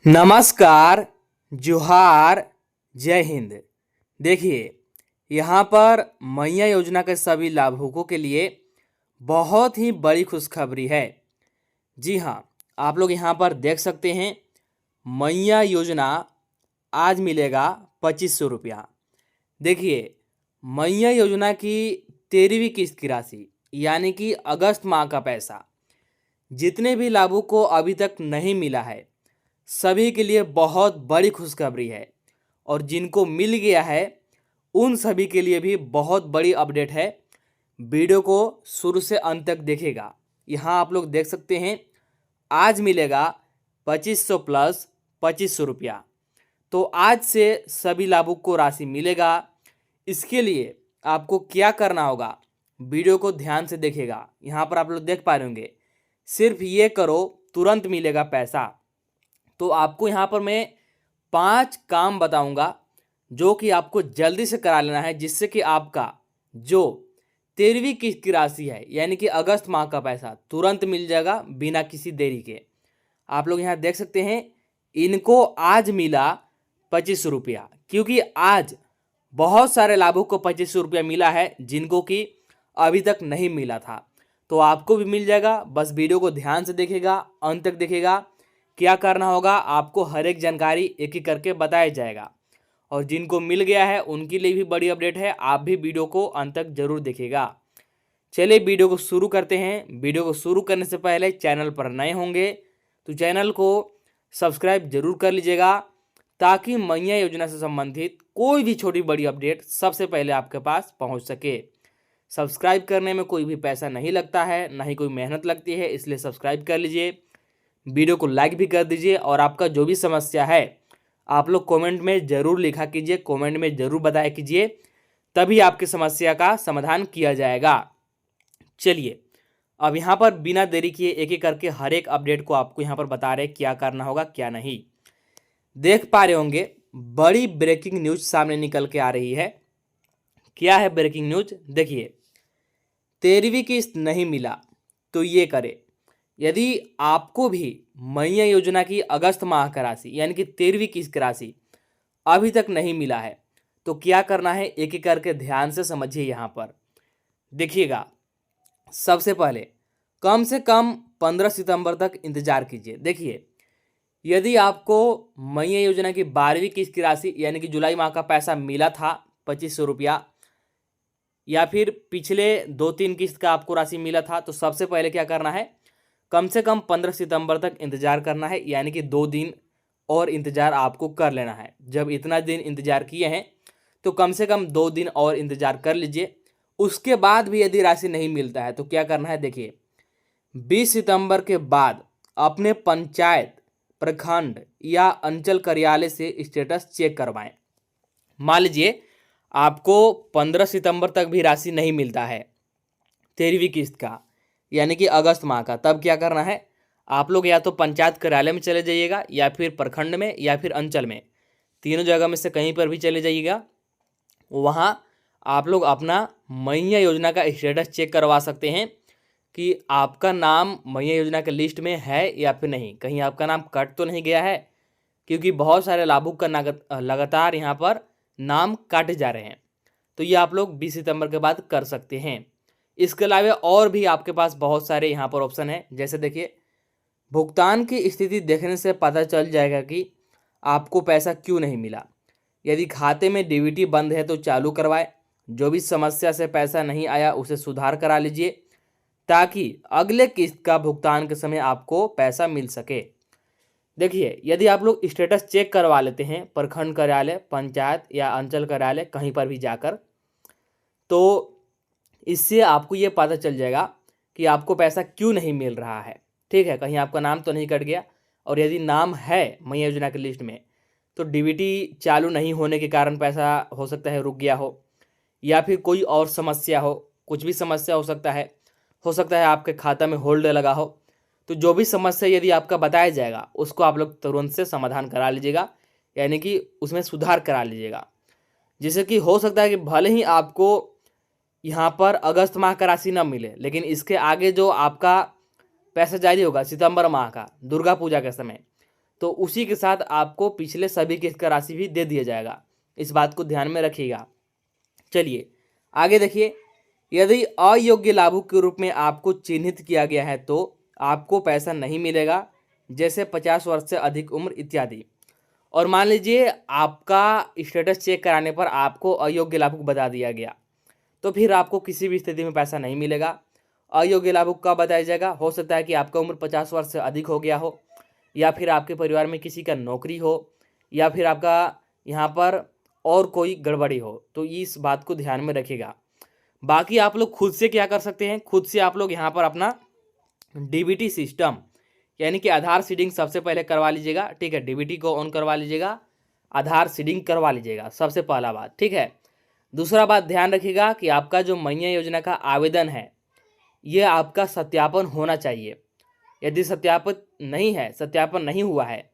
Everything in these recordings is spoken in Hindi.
नमस्कार, जोहार, जय हिंद। देखिए, यहाँ पर मैया योजना के सभी लाभुकों के लिए बहुत ही बड़ी खुशखबरी है। जी हाँ, आप लोग यहाँ पर देख सकते हैं, मैया योजना आज मिलेगा 2500 रुपया। देखिए, मैया योजना की 13वीं किस्त की राशि यानी कि अगस्त माह का पैसा जितने भी लाभुक को अभी तक नहीं मिला है, सभी के लिए बहुत बड़ी खुशखबरी है। और जिनको मिल गया है उन सभी के लिए भी बहुत बड़ी अपडेट है। वीडियो को शुरू से अंत तक देखेगा। यहाँ आप लोग देख सकते हैं, आज मिलेगा 2500 प्लस 2500 रुपया। तो आज से सभी लाभुक को राशि मिलेगा। इसके लिए आपको क्या करना होगा, वीडियो को ध्यान से देखेगा। यहाँ पर आप लोग देख पा रहे होंगे, सिर्फ ये करो तुरंत मिलेगा पैसा। तो आपको यहाँ पर मैं 5 काम बताऊंगा जो कि आपको जल्दी से करा लेना है, जिससे कि आपका जो 13वीं किस्त की राशि है यानी कि अगस्त माह का पैसा तुरंत मिल जाएगा बिना किसी देरी के। आप लोग यहाँ देख सकते हैं, इनको आज मिला 2500 रुपया, क्योंकि आज बहुत सारे लाभुक को 2500 रुपया मिला है जिनको कि अभी तक नहीं मिला था। तो आपको भी मिल जाएगा। बस वीडियो को ध्यान से देखेगा, अंत तक देखेगा। क्या करना होगा, आपको हर एक जानकारी एक एक करके बताया जाएगा। और जिनको मिल गया है उनके लिए भी बड़ी अपडेट है। आप भी वीडियो को अंत तक जरूर देखेगा। चलिए वीडियो को शुरू करते हैं। वीडियो को शुरू करने से पहले चैनल पर नए होंगे तो चैनल को सब्सक्राइब जरूर कर लीजिएगा, ताकि मैया योजना से संबंधित कोई भी छोटी बड़ी अपडेट सबसे पहले आपके पास पहुंच सके। सब्सक्राइब करने में कोई भी पैसा नहीं लगता है, ना ही कोई मेहनत लगती है, इसलिए सब्सक्राइब कर लीजिए। वीडियो को लाइक भी कर दीजिए। और आपका जो भी समस्या है आप लोग कमेंट में ज़रूर लिखा कीजिए, कमेंट में ज़रूर बताया कीजिए, तभी आपकी समस्या का समाधान किया जाएगा। चलिए, अब यहाँ पर बिना देरी किए एक एक करके हर एक अपडेट को आपको यहाँ पर बता रहे क्या करना होगा क्या नहीं। देख पा रहे होंगे, बड़ी ब्रेकिंग न्यूज सामने निकल के आ रही है। क्या है ब्रेकिंग न्यूज? देखिए, 13वीं किस्त नहीं मिला तो ये करे। यदि आपको भी मैया योजना की अगस्त माह का राशि यानी कि 13वीं किस्त की राशि अभी तक नहीं मिला है, तो क्या करना है एक एक करके ध्यान से समझिए। यहाँ पर देखिएगा, सबसे पहले कम से कम 15 सितंबर तक इंतजार कीजिए। देखिए, यदि आपको मैया योजना की 12वीं किस्त की राशि यानी कि जुलाई माह का पैसा मिला था 2500 रुपया, या फिर पिछले 2-3 किस्त का आपको राशि मिला था, तो सबसे पहले क्या करना है, कम से कम 15 सितंबर तक इंतज़ार करना है। यानी कि 2 दिन और इंतज़ार आपको कर लेना है। जब इतना दिन इंतज़ार किए हैं तो कम से कम 2 दिन और इंतज़ार कर लीजिए। उसके बाद भी यदि राशि नहीं मिलता है तो क्या करना है, देखिए, 20 सितंबर के बाद अपने पंचायत, प्रखंड या अंचल कार्यालय से स्टेटस चेक करवाएं। मान लीजिए आपको 15 सितंबर तक भी राशि नहीं मिलता है 13वीं किस्त का यानी कि अगस्त माह का, तब क्या करना है, आप लोग या तो पंचायत कार्यालय में चले जाइएगा या फिर प्रखंड में या फिर अंचल में, तीनों जगह में से कहीं पर भी चले जाइएगा। वहाँ आप लोग अपना मैया योजना का स्टेटस चेक करवा सकते हैं कि आपका नाम मैया योजना के लिस्ट में है या फिर नहीं, कहीं आपका नाम कट तो नहीं गया है, क्योंकि बहुत सारे लाभुक का लगातार यहाँ पर नाम काटे जा रहे हैं। तो ये आप लोग 20 सितंबर के बाद कर सकते हैं। इसके अलावा और भी आपके पास बहुत सारे यहाँ पर ऑप्शन है। जैसे देखिए, भुगतान की स्थिति देखने से पता चल जाएगा कि आपको पैसा क्यों नहीं मिला। यदि खाते में डीबीटी बंद है तो चालू करवाए। जो भी समस्या से पैसा नहीं आया उसे सुधार करा लीजिए, ताकि अगले किस्त का भुगतान के समय आपको पैसा मिल सके। देखिए, यदि आप लोग स्टेटस चेक करवा लेते हैं प्रखंड कार्यालय, पंचायत या अंचल कार्यालय कहीं पर भी जाकर, तो इससे आपको ये पता चल जाएगा कि आपको पैसा क्यों नहीं मिल रहा है। ठीक है, कहीं आपका नाम तो नहीं कट गया। और यदि नाम है मैया योजना की लिस्ट में तो डीबीटी चालू नहीं होने के कारण पैसा हो सकता है रुक गया हो, या फिर कोई और समस्या हो, कुछ भी समस्या हो सकता है आपके खाता में होल्ड लगा हो। तो जो भी समस्या यदि आपका बताया जाएगा उसको आप लोग तुरंत से समाधान करा लीजिएगा, यानी कि उसमें सुधार करा लीजिएगा। जिससे कि हो सकता है कि भले ही आपको यहाँ पर अगस्त माह का राशि न मिले, लेकिन इसके आगे जो आपका पैसा जारी होगा सितंबर माह का, दुर्गा पूजा के समय, तो उसी के साथ आपको पिछले सभी किस्त का राशि भी दे दिया जाएगा। इस बात को ध्यान में रखिएगा। चलिए आगे देखिए, यदि अयोग्य लाभुक के रूप में आपको चिन्हित किया गया है तो आपको पैसा नहीं मिलेगा, जैसे 50 वर्ष से अधिक उम्र इत्यादि। और मान लीजिए आपका स्टेटस चेक कराने पर आपको अयोग्य लाभुक बता दिया गया, तो फिर आपको किसी भी स्थिति में पैसा नहीं मिलेगा। अयोग्य लाभुक कब बताया जाएगा? हो सकता है कि आपका उम्र 50 वर्ष से अधिक हो गया हो, या फिर आपके परिवार में किसी का नौकरी हो, या फिर आपका यहाँ पर और कोई गड़बड़ी हो, तो इस बात को ध्यान में रखिएगा। बाकी आप लोग खुद से क्या कर सकते हैं, खुद से आप लोग यहाँ पर अपना डीबीटी सिस्टम यानी कि आधार सीडिंग सबसे पहले करवा लीजिएगा। ठीक है, डीबीटी को ऑन करवा लीजिएगा, आधार सीडिंग करवा लीजिएगा, सबसे पहला बात। ठीक है, दूसरा बात ध्यान रखिएगा कि आपका जो मैया योजना का आवेदन है ये आपका सत्यापन होना चाहिए। यदि सत्यापन नहीं हुआ है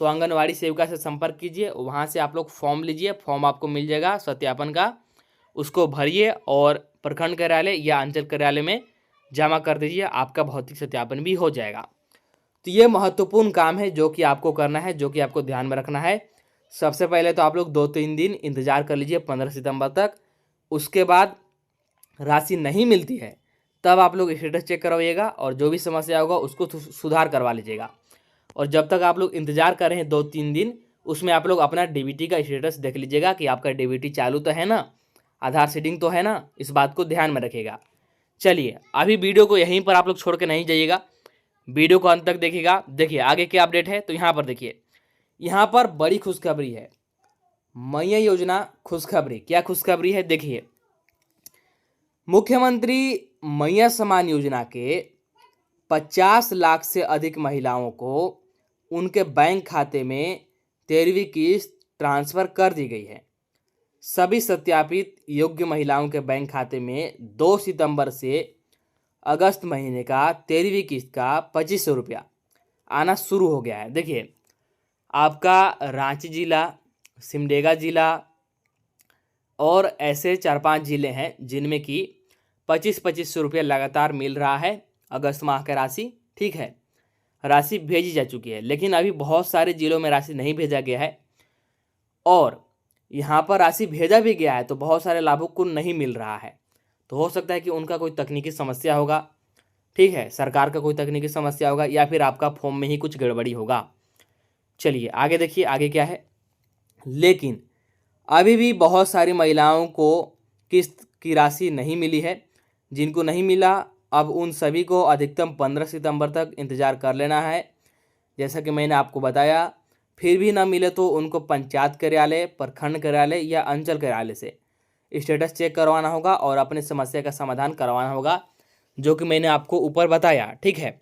तो आंगनवाड़ी सेविका से संपर्क कीजिए, वहाँ से आप लोग फॉर्म लीजिए, फॉर्म आपको मिल जाएगा सत्यापन का, उसको भरिए और प्रखंड कार्यालय या अंचल कार्यालय में जमा कर दीजिए, आपका भौतिक सत्यापन भी हो जाएगा। तो ये महत्वपूर्ण काम है जो कि आपको करना है, जो कि आपको ध्यान में रखना है। सबसे पहले तो आप लोग 2-3 दिन इंतजार कर लीजिए 15 सितंबर तक। उसके बाद राशि नहीं मिलती है तब आप लोग स्टेटस चेक करवाइएगा और जो भी समस्या होगा उसको सुधार करवा लीजिएगा। और जब तक आप लोग इंतजार कर रहे हैं 2-3 दिन, उसमें आप लोग अपना डीबीटी का स्टेटस देख लीजिएगा कि आपका डीबीटी चालू तो है ना, आधार सीडिंग तो है ना, इस बात को ध्यान में रखिएगा। चलिए अभी वीडियो को यहीं पर आप लोग छोड़ के नहीं जाइएगा, वीडियो को अंत तक देखिएगा। देखिए आगे क्या अपडेट है, तो यहाँ पर देखिए, यहाँ पर बड़ी खुशखबरी है। मैया योजना खुशखबरी, क्या खुशखबरी है देखिए, मुख्यमंत्री मैया सम्मान योजना के 50 लाख से अधिक महिलाओं को उनके बैंक खाते में 13वीं किस्त ट्रांसफर कर दी गई है। सभी सत्यापित योग्य महिलाओं के बैंक खाते में 2 सितंबर से अगस्त महीने का 13वीं किस्त का 2500 रुपया आना शुरू हो गया है। देखिए आपका रांची जिला, सिमडेगा जिला और ऐसे 4-5 जिले हैं जिनमें कि 2500 रुपया लगातार मिल रहा है अगस्त माह का राशि। ठीक है, राशि भेजी जा चुकी है, लेकिन अभी बहुत सारे जिलों में राशि नहीं भेजा गया है, और यहाँ पर राशि भेजा भी गया है तो बहुत सारे लाभुक को नहीं मिल रहा है। तो हो सकता है कि उनका कोई तकनीकी समस्या होगा, ठीक है, सरकार का कोई तकनीकी समस्या होगा, या फिर आपका फॉर्म में ही कुछ गड़बड़ी होगा। चलिए आगे देखिए आगे क्या है, लेकिन अभी भी बहुत सारी महिलाओं को किस्त की राशि नहीं मिली है। जिनको नहीं मिला, अब उन सभी को अधिकतम 15 सितंबर तक इंतज़ार कर लेना है, जैसा कि मैंने आपको बताया। फिर भी ना मिले तो उनको पंचायत कार्यालय, प्रखंड कार्यालय या अंचल कार्यालय से स्टेटस चेक करवाना होगा और अपनी समस्या का समाधान करवाना होगा, जो कि मैंने आपको ऊपर बताया। ठीक है,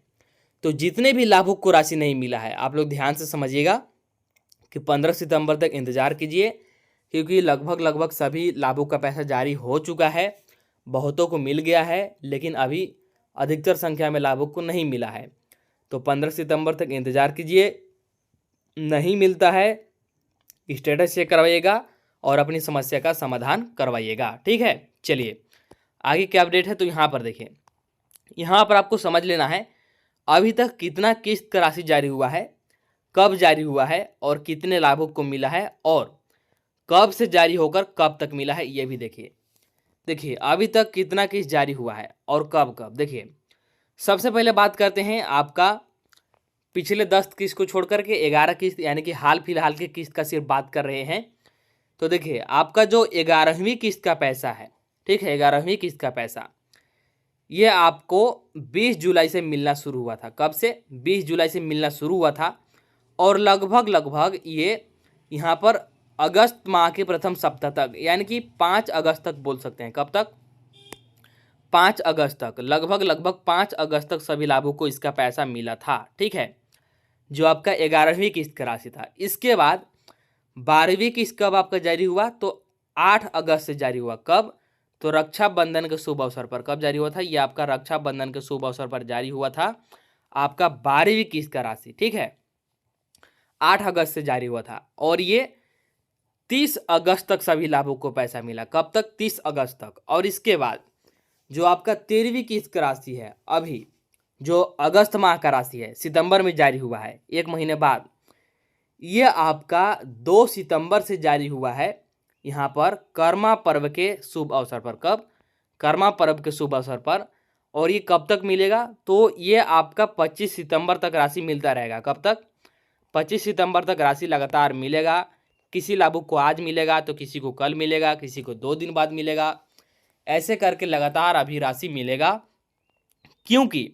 तो जितने भी लाभुक को राशि नहीं मिला है आप लोग ध्यान से समझिएगा कि 15 सितंबर तक इंतज़ार कीजिए, क्योंकि लगभग सभी लाभुक का पैसा जारी हो चुका है, बहुतों को मिल गया है, लेकिन अभी अधिकतर संख्या में लाभुक को नहीं मिला है। तो 15 सितंबर तक इंतज़ार कीजिए, नहीं मिलता है स्टेटस चेक करवाइएगा और अपनी समस्या का समाधान करवाइएगा। ठीक है, चलिए आगे क्या अपडेट है, तो यहाँ पर देखिए, यहाँ पर आपको समझ लेना है अभी तक कितना किस्त का राशि जारी हुआ है, कब जारी हुआ है और कितने लाभुक को मिला है, और कब से जारी होकर कब तक मिला है, ये भी देखिए अभी तक कितना किस्त जारी हुआ है और कब कब। देखिए सबसे पहले बात करते हैं आपका पिछले 10 किस्त को छोड़ करके 11 किस्त, यानी कि हाल फिलहाल की किस्त का सिर्फ बात कर रहे हैं। तो देखिए आपका जो 11वीं किस्त का पैसा है, ठीक है, 11वीं किस्त का पैसा ये आपको 20 जुलाई से मिलना शुरू हुआ था। कब से? 20 जुलाई से मिलना शुरू हुआ था, और लगभग ये यहाँ पर अगस्त माह के प्रथम सप्ताह तक, यानी कि 5 अगस्त तक बोल सकते हैं। कब तक? 5 अगस्त तक, लगभग 5 अगस्त तक सभी लाभुकों को इसका पैसा मिला था। ठीक है, जो आपका 11वीं किस्त का राशि था। इसके बाद 12वीं किस्त कब आपका जारी हुआ? तो 8 अगस्त से जारी हुआ। कब? तो रक्षाबंधन के शुभ अवसर पर। कब जारी हुआ था? ये आपका रक्षाबंधन के शुभ अवसर पर जारी हुआ था आपका 12वीं किस्त का राशि। ठीक है, 8 अगस्त से जारी हुआ था, और ये 30 अगस्त तक सभी लाभुकों को पैसा मिला। कब तक? 30 अगस्त तक। और इसके बाद जो आपका 13वीं किस्त का राशि है, अभी जो अगस्त माह का राशि है, सितंबर में जारी हुआ है, 1 महीने बाद, ये आपका 2 सितंबर से जारी हुआ है यहाँ पर कर्मा पर्व के शुभ अवसर पर। कब? कर्मा पर्व के शुभ अवसर पर। और ये कब तक मिलेगा? तो ये आपका 25 सितंबर तक राशि मिलता रहेगा। कब तक? 25 सितंबर तक राशि लगातार मिलेगा। किसी लाभुक को आज मिलेगा तो किसी को कल मिलेगा, किसी को 2 दिन बाद मिलेगा, ऐसे करके लगातार अभी राशि मिलेगा। क्योंकि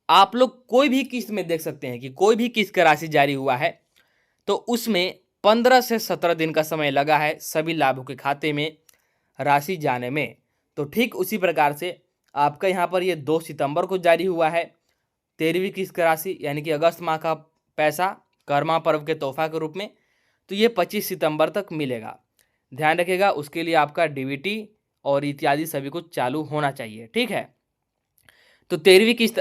आप लोग कोई भी किस्त में देख सकते हैं कि कोई भी किस्त का राशि जारी हुआ है तो उसमें 15 से 17 दिन का समय लगा है सभी लाभों के खाते में राशि जाने में। तो ठीक उसी प्रकार से आपका यहाँ पर ये 2 सितंबर को जारी हुआ है 13वीं किस्त का राशि, यानी कि अगस्त माह का पैसा कर्मा पर्व के तोहफा के रूप में। तो ये 25 सितंबर तक मिलेगा। ध्यान रखिएगा, उसके लिए आपका डीबीटी और इत्यादि सभी कुछ चालू होना चाहिए। ठीक है, तो 13वीं किस्त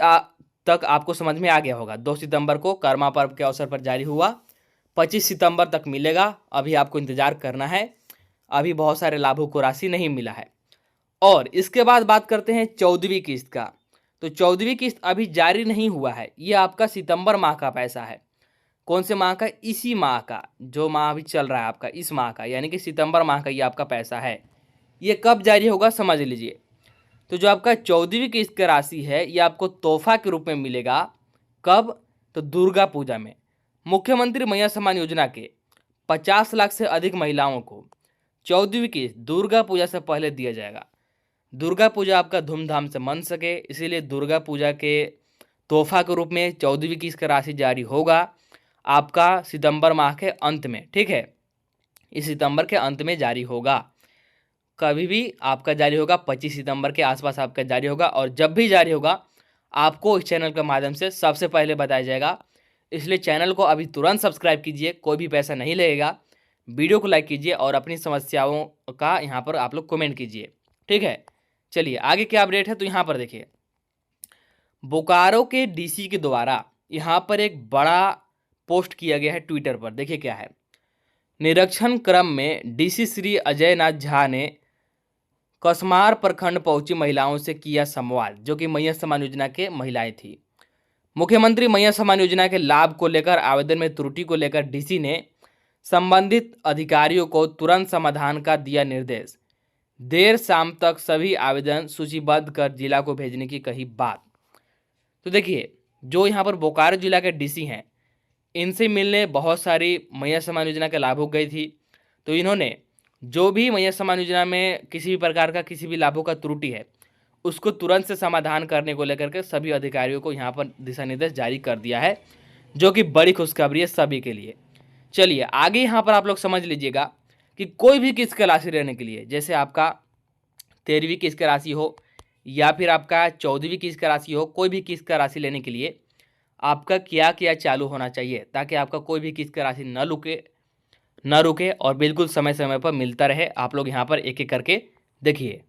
तक आपको समझ में आ गया होगा। 2 सितंबर को कर्मा पर्व के अवसर पर जारी हुआ, 25 सितंबर तक मिलेगा। अभी आपको इंतजार करना है, अभी बहुत सारे लाभों को राशि नहीं मिला है। और इसके बाद बात करते हैं 14वीं किस्त का। तो 14वीं किस्त अभी जारी नहीं हुआ है, ये आपका सितंबर माह का पैसा है। कौन से माह का? इसी माह का, जो माह अभी चल रहा है आपका, इस माह का, यानी कि सितंबर माह का ये आपका पैसा है। ये कब जारी होगा समझ लीजिए। तो जो आपका 14वीं किस्त का राशि है ये आपको तोहफा के रूप में मिलेगा। कब? तो दुर्गा पूजा में। मुख्यमंत्री मैया सम्मान योजना के 50 लाख से अधिक महिलाओं को 14वीं किस्त दुर्गा पूजा से पहले दिया जाएगा। दुर्गा पूजा आपका धूमधाम से मन सके, इसीलिए दुर्गा पूजा के तोहफा के रूप में 14वीं किस्त का राशि जारी होगा आपका सितंबर माह के अंत में। ठीक है, इस सितंबर के अंत में जारी होगा। कभी भी आपका जारी होगा, 25 सितंबर के आसपास आपका जारी होगा। और जब भी जारी होगा आपको इस चैनल के माध्यम से सबसे पहले बताया जाएगा। इसलिए चैनल को अभी तुरंत सब्सक्राइब कीजिए, कोई भी पैसा नहीं लगेगा। वीडियो को लाइक कीजिए और अपनी समस्याओं का यहाँ पर आप लोग कमेंट कीजिए। ठीक है, चलिए आगे क्या अपडेट है तो यहाँ पर देखिए, बोकारो के डीसी के द्वारा यहाँ पर एक बड़ा पोस्ट किया गया है ट्विटर पर। देखिए क्या है। निरीक्षण क्रम में डीसी श्री अजय नाथ झा ने कसमार प्रखंड पहुंची महिलाओं से किया संवाद, जो कि मैया सम्मान योजना के महिलाएं थी। मुख्यमंत्री मैया सम्मान योजना के लाभ को लेकर आवेदन में त्रुटि को लेकर डीसी ने संबंधित अधिकारियों को तुरंत समाधान का दिया निर्देश। देर शाम तक सभी आवेदन सूचीबद्ध कर जिला को भेजने की कही बात। तो देखिए, जो यहाँ पर बोकारो जिला के डीसी हैं, इनसे मिलने बहुत सारी मैया सम्मान योजना के लाभुक गई थी। तो इन्होंने जो भी मैया सम्मान योजना में किसी भी प्रकार का किसी भी लाभों का त्रुटि है उसको तुरंत से समाधान करने को लेकर के सभी अधिकारियों को यहाँ पर दिशा निर्देश जारी कर दिया है, जो कि बड़ी खुशखबरी है सभी के लिए। चलिए आगे यहाँ पर आप लोग समझ लीजिएगा कि कोई भी किस्त का राशि लेने के लिए, जैसे आपका 13वीं किस्त का राशि हो या फिर आपका 14वीं किस्त का राशि हो, कोई भी किस्त का राशि लेने के लिए आपका क्या क्या चालू होना चाहिए ताकि आपका कोई भी किस्त का राशि न रुके और बिल्कुल समय समय पर मिलता रहे। आप लोग यहाँ पर एक एक करके देखिए।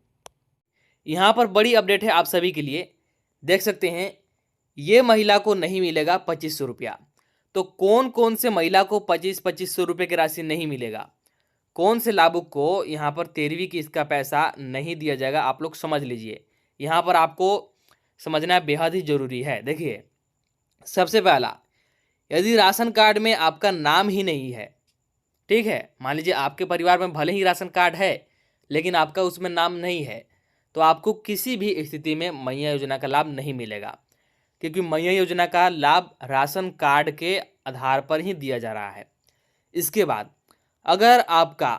यहाँ पर बड़ी अपडेट है आप सभी के लिए, देख सकते हैं। ये महिला को नहीं मिलेगा 2500 रुपया। तो कौन कौन से महिला को 2500 रुपये की राशि नहीं मिलेगा, कौन से लाभुक को यहाँ पर 13वीं किस्त का पैसा नहीं दिया जाएगा, आप लोग समझ लीजिए। यहाँ पर आपको समझना बेहद ही जरूरी है। देखिए, सबसे पहला, यदि राशन कार्ड में आपका नाम ही नहीं है, ठीक है, मान लीजिए आपके परिवार में भले ही राशन कार्ड है लेकिन आपका उसमें नाम नहीं है, तो आपको किसी भी स्थिति में मैया योजना का लाभ नहीं मिलेगा, क्योंकि मैया योजना का लाभ राशन कार्ड के आधार पर ही दिया जा रहा है। इसके बाद अगर आपका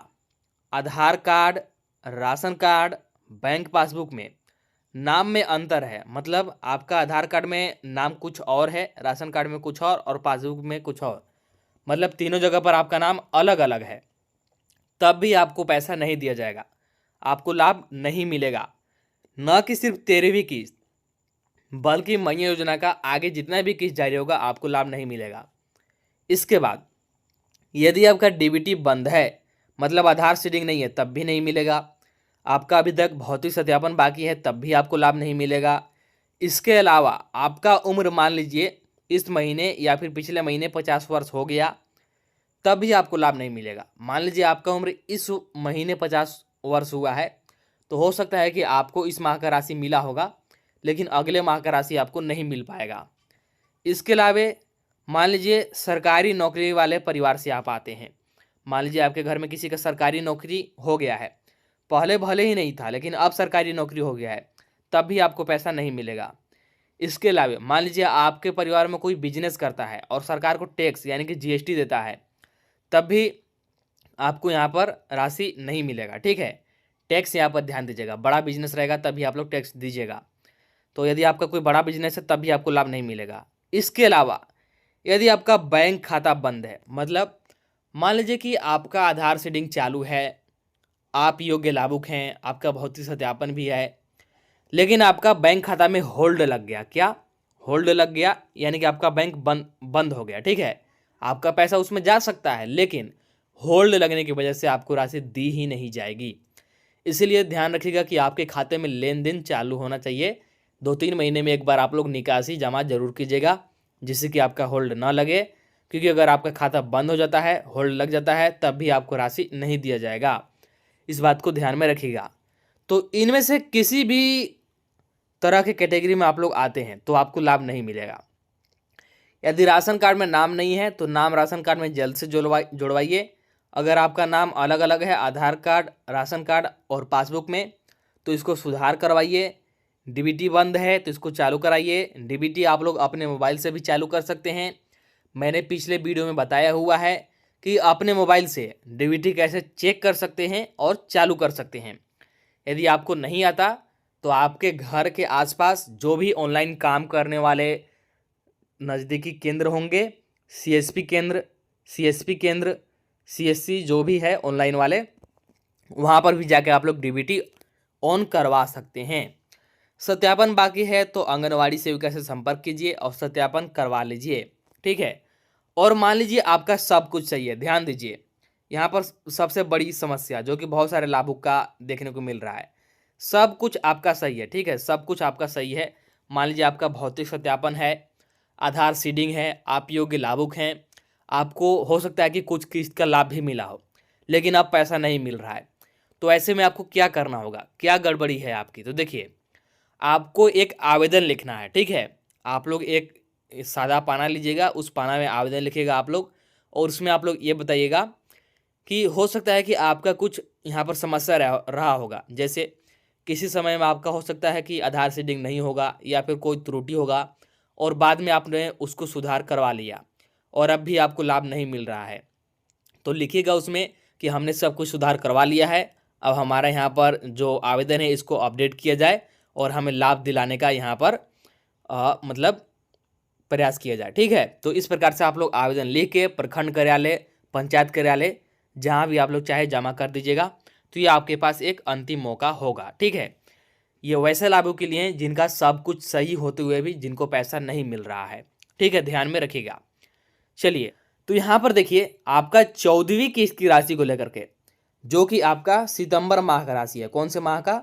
Aadhaar card, ration card, bank passbook में नाम में अंतर है, मतलब आपका आधार कार्ड में नाम कुछ और है, राशन कार्ड में कुछ और पासबुक में कुछ और, मतलब तीनों जगह पर आपका नाम अलग अलग है, तब भी आपको पैसा नहीं दिया जाएगा, आपको लाभ नहीं मिलेगा। न कि सिर्फ 13वीं किस्त, बल्कि मैया योजना का आगे जितना भी किस्त जारी होगा आपको लाभ नहीं मिलेगा। इसके बाद यदि आपका डीबीटी बंद है, मतलब आधार सीडिंग नहीं है, तब भी नहीं मिलेगा। आपका अभी तक भौतिक सत्यापन बाकी है, तब भी आपको लाभ नहीं मिलेगा। इसके अलावा आपका उम्र मान लीजिए इस महीने या फिर पिछले महीने 50 वर्ष हो गया, तब भी आपको लाभ नहीं मिलेगा। मान लीजिए आपका उम्र इस महीने 50 वर्ष हुआ है, तो हो सकता है कि आपको इस माह का राशि मिला होगा लेकिन अगले माह का राशि आपको नहीं मिल पाएगा। इसके अलावा मान लीजिए सरकारी नौकरी वाले परिवार से आप आते हैं, मान लीजिए आपके घर में किसी का सरकारी नौकरी हो गया है, पहले भले ही नहीं था लेकिन अब सरकारी नौकरी हो गया है, तब भी आपको पैसा नहीं मिलेगा। इसके अलावा मान लीजिए आपके परिवार में कोई बिजनेस करता है और सरकार को टैक्स यानी कि जीएसटी देता है, तब भी आपको यहाँ पर राशि नहीं मिलेगा। ठीक है, टैक्स यहाँ पर ध्यान दीजिएगा, बड़ा बिजनेस रहेगा तभी आप लोग टैक्स दीजिएगा। तो यदि आपका कोई बड़ा बिजनेस है तब भी आपको लाभ नहीं मिलेगा। इसके अलावा यदि आपका बैंक खाता बंद है, मतलब मान लीजिए कि आपका आधार सीडिंग चालू है, आप योग्य लाभुक हैं, आपका भौतिक सत्यापन भी है, लेकिन आपका बैंक खाता में होल्ड लग गया। क्या होल्ड लग गया? यानी कि आपका बैंक बंद हो गया। ठीक है, आपका पैसा उसमें जा सकता है लेकिन होल्ड लगने की वजह से आपको राशि दी ही नहीं जाएगी। इसीलिए ध्यान रखिएगा कि आपके खाते में लेन देन चालू होना चाहिए। 2-3 महीने में एक बार आप लोग निकासी जमा जरूर कीजिएगा, जिससे कि आपका होल्ड ना लगे, क्योंकि अगर आपका खाता बंद हो जाता है, होल्ड लग जाता है, तब भी आपको राशि नहीं दिया जाएगा। इस बात को ध्यान में रखिएगा। तो इनमें से किसी भी तरह के कैटेगरी में आप लोग आते हैं तो आपको लाभ नहीं मिलेगा। यदि राशन कार्ड में नाम नहीं है तो नाम राशन कार्ड में जल्द से जुड़वाइए। अगर आपका नाम अलग अलग है आधार कार्ड, राशन कार्ड और पासबुक में, तो इसको सुधार करवाइए। डीबीटी बंद है तो इसको चालू कराइए। डीबीटी आप लोग अपने मोबाइल से भी चालू कर सकते हैं। मैंने पिछले वीडियो में बताया हुआ है कि अपने मोबाइल से डीबीटी कैसे चेक कर सकते हैं और चालू कर सकते हैं। यदि आपको नहीं आता तो आपके घर के आसपास जो भी ऑनलाइन काम करने वाले नज़दीकी केंद्र होंगे, सीएसपी केंद्र, सीएससी जो भी है ऑनलाइन वाले, वहाँ पर भी जाके आप लोग डीबीटी ऑन करवा सकते हैं। सत्यापन बाकी है तो आंगनवाड़ी सेविका से संपर्क कीजिए और सत्यापन करवा लीजिए। ठीक है, और मान लीजिए आपका सब कुछ सही है। ध्यान दीजिए, यहाँ पर सबसे बड़ी समस्या जो कि बहुत सारे लाभुक का देखने को मिल रहा है, सब कुछ आपका सही है। ठीक है, सब कुछ आपका सही है। मान लीजिए आपका भौतिक सत्यापन है, आधार सीडिंग है, आप योग्य लाभुक हैं, आपको हो सकता है कि कुछ किस्त का लाभ भी मिला हो, लेकिन अब पैसा नहीं मिल रहा है। तो ऐसे में आपको क्या करना होगा, क्या गड़बड़ी है आपकी? तो देखिए, आपको एक आवेदन लिखना है। ठीक है, आप लोग एक सादा पाना लीजिएगा, उस पाना में आवेदन लिखिएगा आप लोग, और उसमें आप लोग ये बताइएगा कि हो सकता है कि आपका कुछ यहाँ पर समस्या रहा होगा। जैसे किसी समय में आपका हो सकता है कि आधार सीडिंग नहीं होगा या फिर कोई त्रुटि होगा और बाद में आपने उसको सुधार करवा लिया और अब भी आपको लाभ नहीं मिल रहा है। तो लिखिएगा उसमें कि हमने सब कुछ सुधार करवा लिया है, अब हमारा यहाँ पर जो आवेदन है इसको अपडेट किया जाए और हमें लाभ दिलाने का यहाँ पर मतलब प्रयास किया जाए। ठीक है, तो इस प्रकार से आप लोग आवेदन लिख के प्रखंड कार्यालय, पंचायत कार्यालय, जहाँ भी आप लोग चाहे जमा कर दीजिएगा। तो ये आपके पास एक अंतिम मौका होगा। ठीक है, ये वैसे लाभों के लिए जिनका सब कुछ सही होते हुए भी जिनको पैसा नहीं मिल रहा है। ठीक है, ध्यान में रखिएगा। चलिए, तो यहाँ पर देखिए आपका 14वीं किस्त की राशि को लेकर के, जो कि आपका सितंबर माह का राशि है। कौन से माह का?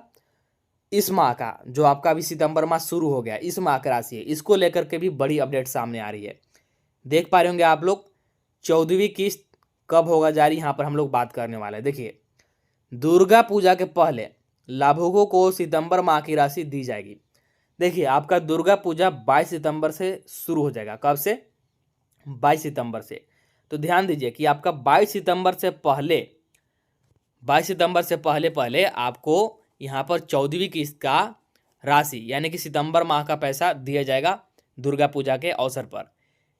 इस माह का, जो आपका अभी सितंबर माह शुरू हो गया, इस माह का राशि है। इसको लेकर के भी बड़ी अपडेट सामने आ रही है। देख पा रहे होंगे आप लोग, 14वीं किस्त कब होगा जारी, यहाँ पर हम लोग बात करने वाले हैं। देखिए, दुर्गा पूजा के पहले लाभुकों को सितंबर माह की राशि दी जाएगी। देखिए, आपका दुर्गा पूजा 22 सितंबर से शुरू हो जाएगा। कब से? 22 सितंबर से। तो ध्यान दीजिए कि आपका 22 सितंबर से पहले आपको यहाँ पर 14वीं किस्त का राशि यानी कि सितंबर माह का पैसा दिया जाएगा दुर्गा पूजा के अवसर पर।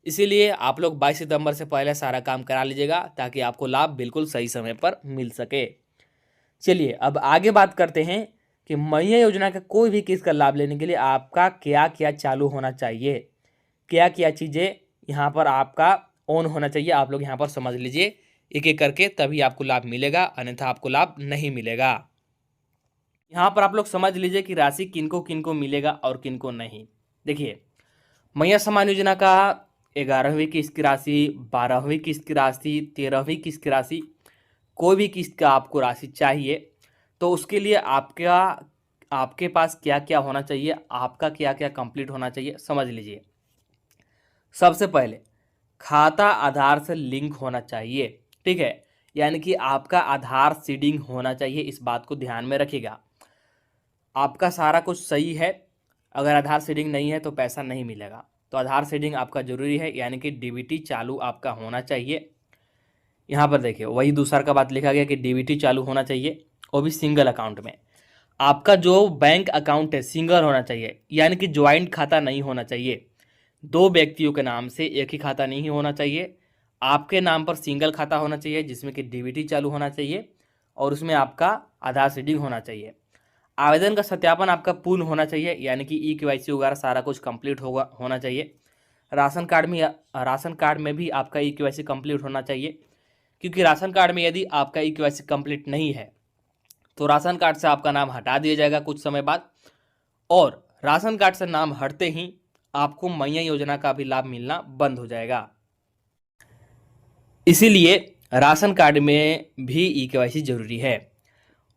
इसीलिए आप लोग 22 सितंबर से पहले सारा काम करा लीजिएगा ताकि आपको लाभ बिल्कुल सही समय पर मिल सके। चलिए, अब आगे बात करते हैं कि मैया योजना का कोई भी किस्त का लाभ लेने के लिए आपका क्या क्या चालू होना चाहिए, क्या क्या चीज़ें यहाँ पर आपका ऑन होना चाहिए। आप लोग यहाँ पर समझ लीजिए एक एक करके, तभी आपको लाभ मिलेगा, अन्यथा आपको लाभ नहीं मिलेगा। यहाँ पर आप लोग समझ लीजिए कि राशि किनको किनको मिलेगा और किनको नहीं। देखिए, मैया सम्मान योजना का 11वीं किस्त की राशि, 12वीं किस्त की राशि, 13वीं किस्त की राशि, कोई भी किस्त का आपको राशि चाहिए तो उसके लिए आपके पास क्या क्या होना चाहिए, आपका क्या क्या कंप्लीट होना चाहिए, समझ लीजिए। सबसे पहले खाता आधार से लिंक होना चाहिए। ठीक है, यानी कि आपका आधार सीडिंग होना चाहिए। इस बात को ध्यान में रखिएगा। आपका सारा कुछ सही है, अगर आधार सीडिंग नहीं है तो पैसा नहीं मिलेगा। तो आधार सीडिंग आपका जरूरी है, यानी कि डीबीटी चालू आपका होना चाहिए। यहाँ पर देखिए वही दूसरा का बात लिखा गया कि डीबीटी चालू होना चाहिए, वो भी सिंगल अकाउंट में। आपका जो बैंक अकाउंट है सिंगल होना चाहिए, यानी कि ज्वाइंट खाता नहीं होना चाहिए। दो व्यक्तियों के नाम से एक ही खाता नहीं होना चाहिए। आपके नाम पर सिंगल खाता होना चाहिए जिसमें कि डीबीटी चालू होना चाहिए और उसमें आपका आधार सीडिंग होना चाहिए। आवेदन का सत्यापन आपका पूर्ण होना चाहिए, यानी कि ई-केवाईसी वगैरह सारा कुछ कंप्लीट होना चाहिए। राशन कार्ड में भी आपका ई-केवाईसी कंप्लीट होना चाहिए, क्योंकि राशन कार्ड में यदि आपका ई-केवाईसी कंप्लीट नहीं है तो राशन कार्ड से आपका नाम हटा दिया जाएगा कुछ समय बाद, और राशन कार्ड से नाम हटते ही आपको मैया योजना का भी लाभ मिलना बंद हो जाएगा। इसीलिए राशन कार्ड में भी ई-केवाईसी जरूरी है।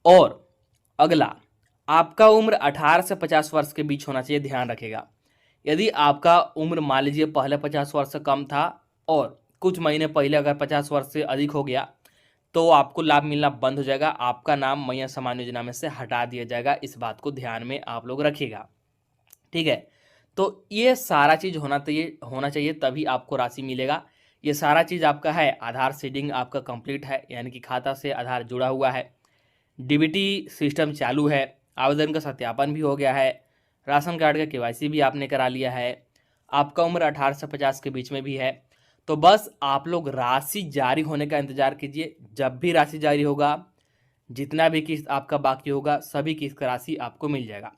और अगला, आपका उम्र 18 से 50 वर्ष के बीच होना चाहिए, ध्यान रखेगा। यदि आपका उम्र मान लीजिए पहले 50 वर्ष से कम था और कुछ महीने पहले अगर 50 वर्ष से अधिक हो गया तो आपको लाभ मिलना बंद हो जाएगा, आपका नाम मैया समान योजना में से हटा दिया जाएगा। इस बात को ध्यान में आप लोग रखिएगा, ठीक है। तो ये सारा चीज़ होना चाहिए तभी आपको राशि मिलेगा। ये सारा चीज़ आपका है, आधार सीडिंग आपका कंप्लीट है, यानी कि खाता से आधार जुड़ा हुआ है, डीबीटी सिस्टम चालू है, आवेदन का सत्यापन भी हो गया है, राशन कार्ड का केवाईसी भी आपने करा लिया है, आपका उम्र 18 से 50 के बीच में भी है। तो बस आप लोग राशि जारी होने का इंतज़ार कीजिए। जब भी राशि जारी होगा, जितना भी किस्त आपका बाकी होगा, सभी किस्त का राशि आपको मिल जाएगा।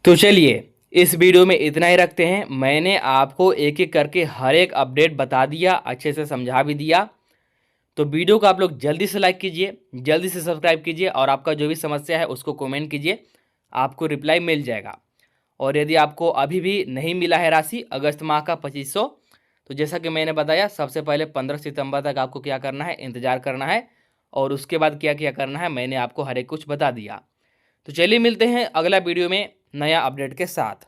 तो चलिए इस वीडियो में इतना ही रखते हैं। मैंने आपको एक एक करके हर एक अपडेट बता दिया, अच्छे से समझा भी दिया। तो वीडियो को आप लोग जल्दी से लाइक कीजिए, जल्दी से सब्सक्राइब कीजिए, और आपका जो भी समस्या है उसको कमेंट कीजिए, आपको रिप्लाई मिल जाएगा। और यदि आपको अभी भी नहीं मिला है राशि अगस्त माह का 2500, तो जैसा कि मैंने बताया सबसे पहले 15 सितंबर तक आपको क्या करना है, इंतज़ार करना है, और उसके बाद क्या क्या करना है मैंने आपको हर एक कुछ बता दिया। तो चलिए मिलते हैं अगला वीडियो में नया अपडेट के साथ।